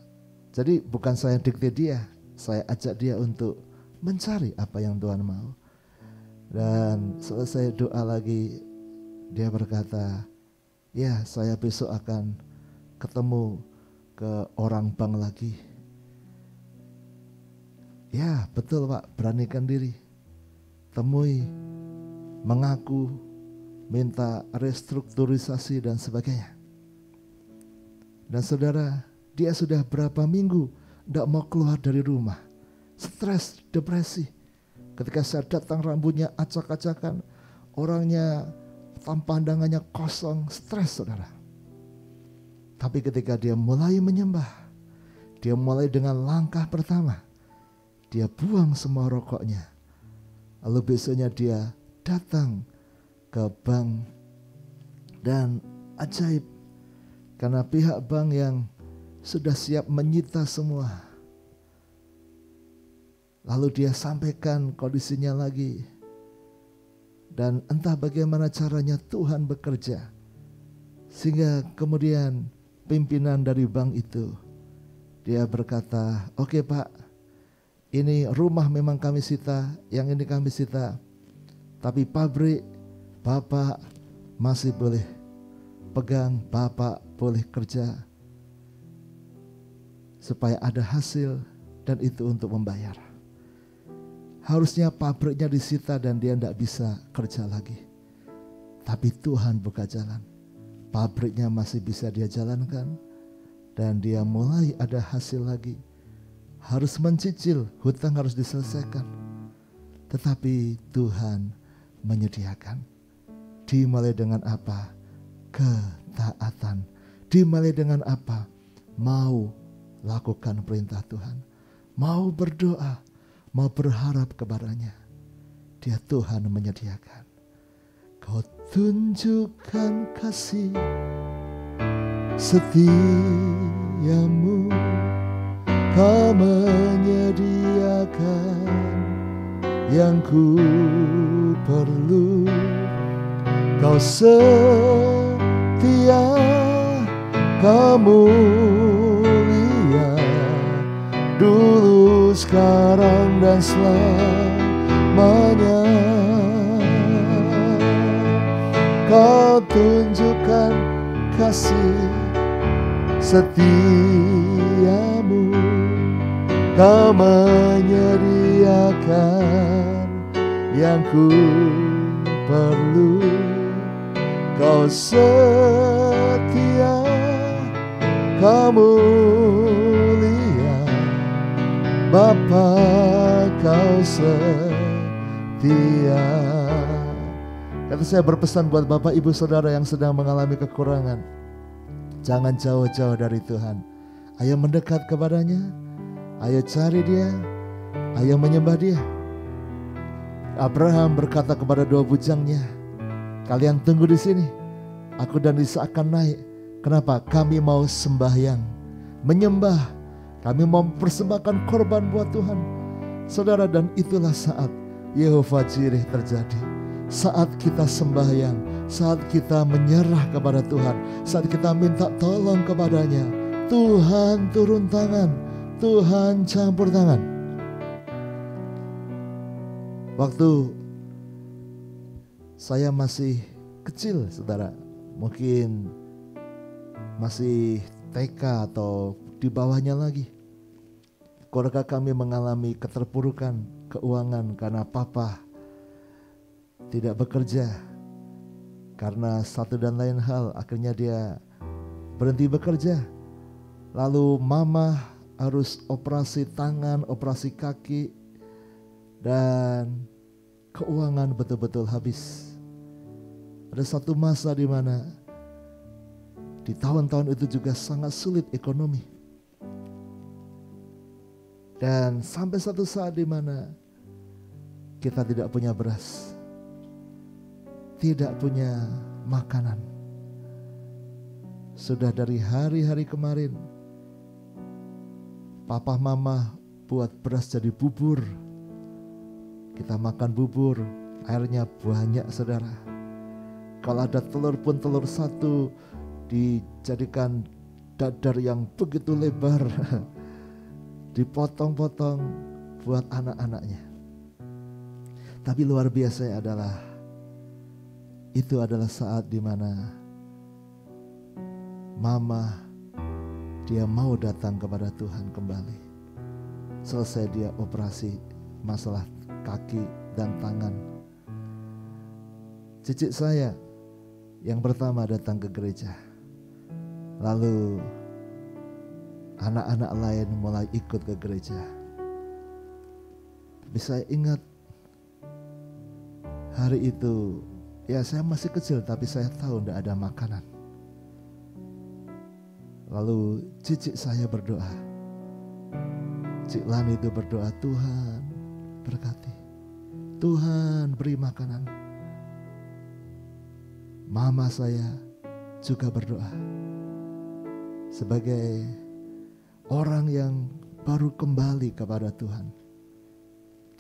jadi bukan saya dikte dia, saya ajak dia untuk mencari apa yang Tuhan mau. Dan selesai doa lagi, dia berkata, ya saya besok akan ketemu ke orang bank lagi. Ya betul Pak, beranikan diri, temui, mengaku, minta restrukturisasi dan sebagainya. Dan saudara, dia sudah berapa minggu tidak mau keluar dari rumah, stres, depresi. Ketika saya datang rambutnya acak-acakan, orangnya pandangannya kosong, stres saudara. Tapi ketika dia mulai menyembah, dia mulai dengan langkah pertama, dia buang semua rokoknya. Lalu besoknya dia datang ke bank dan ajaib, karena pihak bank yang sudah siap menyita semua. Lalu dia sampaikan kondisinya lagi. Dan entah bagaimana caranya Tuhan bekerja. Sehingga kemudian pimpinan dari bank itu, dia berkata, oke Pak, ini rumah memang kami sita, yang ini kami sita. Tapi pabrik Bapak masih boleh pegang, Bapak boleh kerja. Supaya ada hasil dan itu untuk membayar. Harusnya pabriknya disita dan dia tidak bisa kerja lagi. Tapi Tuhan buka jalan. Pabriknya masih bisa dia jalankan. Dan dia mulai ada hasil lagi. Harus mencicil, hutang harus diselesaikan. Tetapi Tuhan menyediakan. Dimulai dengan apa? Ketaatan. Dimulai dengan apa? Mau lakukan perintah Tuhan. Mau berdoa. Mau berharap kepadanya. Dia Tuhan menyediakan. Kau tunjukkan kasih setiamu. Kau menyediakan yang ku perlu. Kau setia, kau mulia, dulu, sekarang, dan selamanya. Kau tunjukkan kasih setiamu. Kau menyediakan yang ku perlu. Kau setia, kau mulia, Bapa, kau setia. Kata saya berpesan buat Bapak Ibu Saudara yang sedang mengalami kekurangan, jangan jauh-jauh dari Tuhan. Ayo mendekat kepadanya, ayo cari dia, ayo menyembah dia. Abraham berkata kepada dua bujangnya, kalian tunggu di sini, aku dan Ishak akan naik. Kenapa? Kami mau sembahyang, menyembah. Kami mau mempersembahkan korban buat Tuhan. Saudara, dan itulah saat Yehova Jireh terjadi. Saat kita sembahyang, saat kita menyerah kepada Tuhan, saat kita minta tolong kepadanya, Tuhan turun tangan, Tuhan campur tangan. Waktu saya masih kecil, saudara, mungkin masih TK atau di bawahnya lagi, keluarga kami mengalami keterpurukan keuangan karena papa tidak bekerja. Karena satu dan lain hal, akhirnya dia berhenti bekerja. Lalu mama harus operasi tangan, operasi kaki, dan keuangan betul-betul habis. Ada satu masa di mana di tahun-tahun itu juga sangat sulit ekonomi. Dan sampai satu saat di mana kita tidak punya beras, tidak punya makanan. Sudah dari hari-hari kemarin papa mama buat beras jadi bubur. Kita makan bubur, airnya banyak saudara. Kalau ada telur pun telur satu dijadikan dadar yang begitu lebar. Dipotong-potong buat anak-anaknya. Tapi luar biasa adalah itu adalah saat dimana mama dia mau datang kepada Tuhan kembali. Selesai dia operasi masalah kaki dan tangan. Cicit saya yang pertama datang ke gereja. Lalu anak-anak lain mulai ikut ke gereja. Tapi saya ingat hari itu, ya saya masih kecil tapi saya tahu tidak ada makanan. Lalu cicit saya berdoa. Cik Lani itu berdoa, Tuhan berkati. Tuhan beri makanan. Mama saya juga berdoa. Sebagai orang yang baru kembali kepada Tuhan,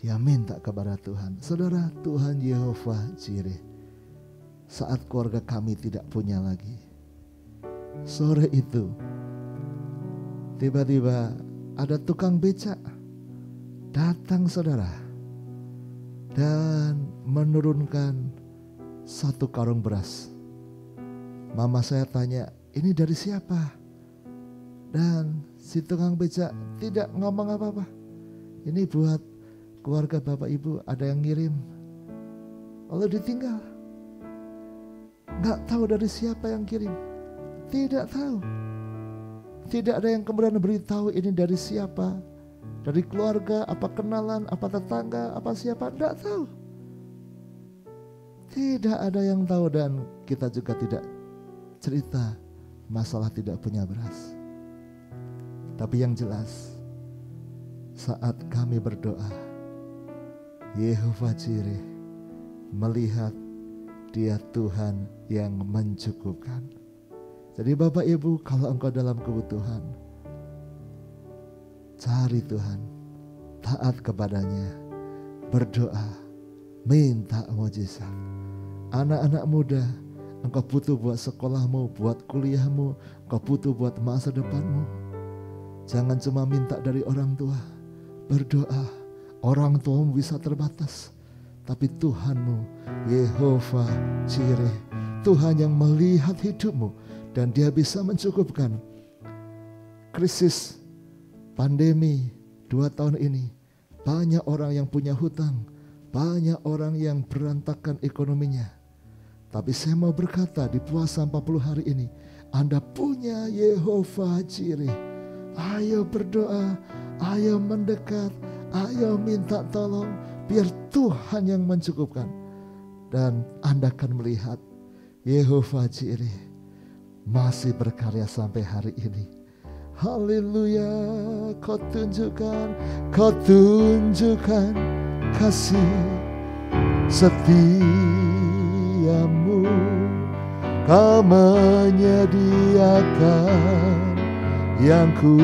dia minta kepada Tuhan. Saudara, Tuhan Yehova Jireh, saat keluarga kami tidak punya lagi, sore itu tiba-tiba ada tukang becak datang saudara dan menurunkan 1 karung beras. Mama saya tanya, ini dari siapa? Dan si tukang becak tidak ngomong apa-apa. Ini buat keluarga bapak ibu, ada yang ngirim. Lalu ditinggal. Gak tahu dari siapa yang kirim. Tidak tahu. Tidak ada yang kemudian beritahu ini dari siapa. Dari keluarga, apa kenalan, apa tetangga, apa siapa. Tidak tahu. Tidak ada yang tahu dan kita juga tidak cerita masalah tidak punya beras. Tapi yang jelas, saat kami berdoa, Yehova Jireh melihat dia Tuhan yang mencukupkan. Jadi Bapak Ibu, kalau engkau dalam kebutuhan, cari Tuhan, taat kepadanya, berdoa, minta mujizat. Anak-anak muda, engkau butuh buat sekolahmu, buat kuliahmu, engkau butuh buat masa depanmu. Jangan cuma minta dari orang tua, berdoa. Orang tuamu bisa terbatas, tapi Tuhanmu, Yehova Jireh, Tuhan yang melihat hidupmu dan dia bisa mencukupkan. Krisis pandemi 2 tahun ini, banyak orang yang punya hutang, banyak orang yang berantakan ekonominya. Tapi saya mau berkata di puasa 40 hari ini, Anda punya Yehova Jireh. Ayo berdoa, ayo mendekat, ayo minta tolong, biar Tuhan yang mencukupkan. Dan Anda akan melihat Yehova Jireh masih berkarya sampai hari ini. Haleluya, kau tunjukkan kasih setiamu. Kau menyediakan yang ku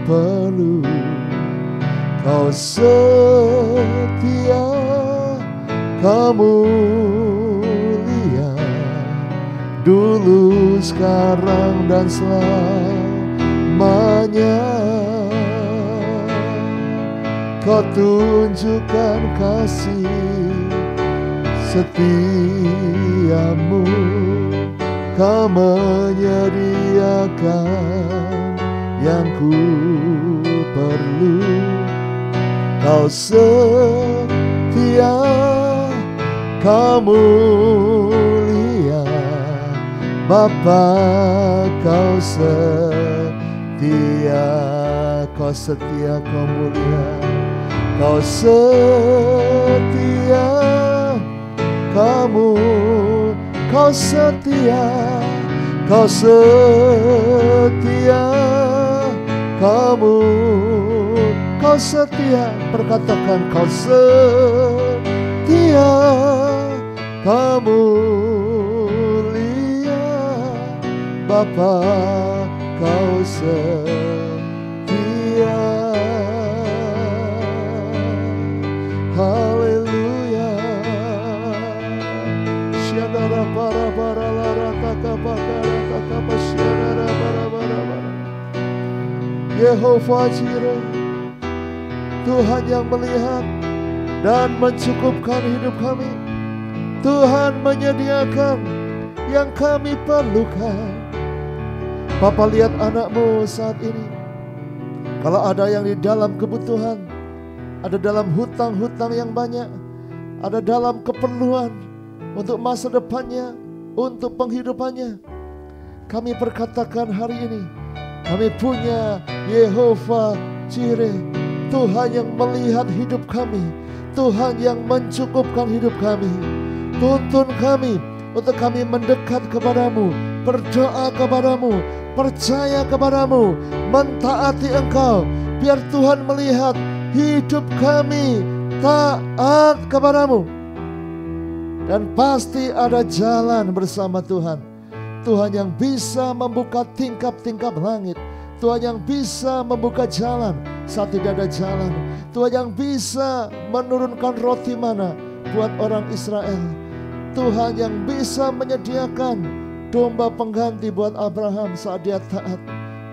perlu. Kau setia, kau mulia, dulu, sekarang, dan selamanya. Kau tunjukkan kasih setiamu. Kau menyediakan yang ku perlu. Kau setia, kau mulia, Bapa, kau setia, kau setia, kau mulia. Kau setia, kau setia, kau setia, kau setia. Perkatakan, kau setia, kau mulia, Bapa, Kau setia. Haleluya. Syadara para para lara taka bakara taka basyadara para para para. Yehova Jireh, Tuhan yang melihat dan mencukupkan hidup kami. Tuhan menyediakan yang kami perlukan. Bapa, lihat anak-Mu saat ini. Kalau ada yang di dalam kebutuhan, ada dalam hutang-hutang yang banyak, ada dalam keperluan untuk masa depannya, untuk penghidupannya, kami perkatakan hari ini, kami punya Yehova Jireh, Tuhan yang melihat hidup kami, Tuhan yang mencukupkan hidup kami. Tuntun kami untuk kami mendekat kepadamu, berdoa kepadamu, percaya kepadamu, mentaati Engkau. Biar Tuhan melihat hidup kami taat kepadamu. Dan pasti ada jalan bersama Tuhan. Tuhan yang bisa membuka tingkap-tingkap langit. Tuhan yang bisa membuka jalan saat tidak ada jalan. Tuhan yang bisa menurunkan roti mana buat orang Israel. Tuhan yang bisa menyediakan domba pengganti buat Abraham saat dia taat.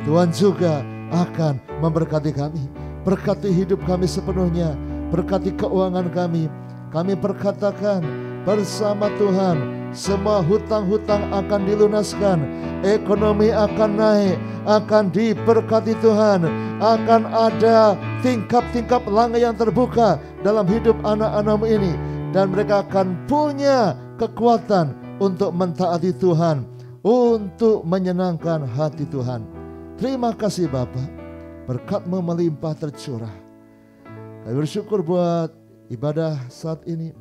Tuhan juga akan memberkati kami. Berkati hidup kami sepenuhnya. Berkati keuangan kami. Kami perkatakan bersama Tuhan, semua hutang-hutang akan dilunaskan. Ekonomi akan naik, akan diberkati Tuhan. Akan ada tingkap-tingkap langit yang terbuka dalam hidup anak-anak-Mu ini. Dan mereka akan punya kekuatan untuk mentaati Tuhan, untuk menyenangkan hati Tuhan. Terima kasih Bapa, berkat-Mu melimpah tercurah. Kami bersyukur buat ibadah saat ini,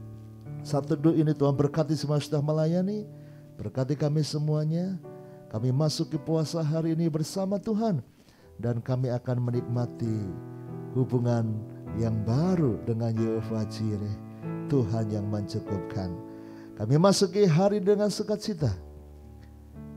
saat teduh ini. Tuhan berkati semua sudah melayani, berkati kami semuanya. Kami masuk ke puasa hari ini bersama Tuhan, dan kami akan menikmati hubungan yang baru dengan Yehova Jireh, Tuhan yang mencukupkan. Kami masuki hari dengan sukacita.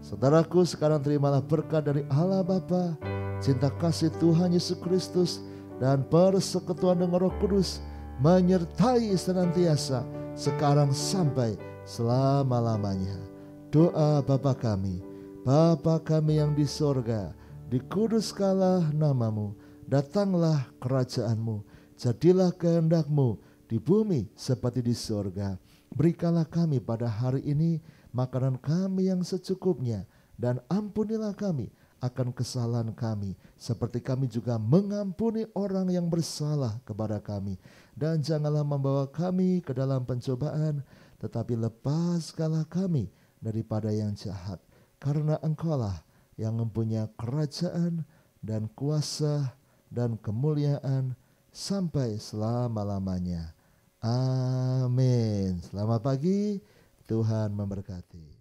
Saudaraku, sekarang terimalah berkat dari Allah Bapa, cinta kasih Tuhan Yesus Kristus, dan persekutuan dengan Roh Kudus menyertai senantiasa sekarang sampai selama-lamanya. Doa Bapa kami yang di sorga, dikuduskanlah nama-Mu, datanglah kerajaan-Mu, jadilah kehendak-Mu di bumi seperti di sorga. Berikanlah kami pada hari ini makanan kami yang secukupnya, dan ampunilah kami akan kesalahan kami, seperti kami juga mengampuni orang yang bersalah kepada kami. Dan janganlah membawa kami ke dalam pencobaan, tetapi lepaskanlah kami daripada yang jahat. Karena Engkaulah yang mempunyai kerajaan dan kuasa dan kemuliaan sampai selama-lamanya. Amin. Selamat pagi, Tuhan memberkati.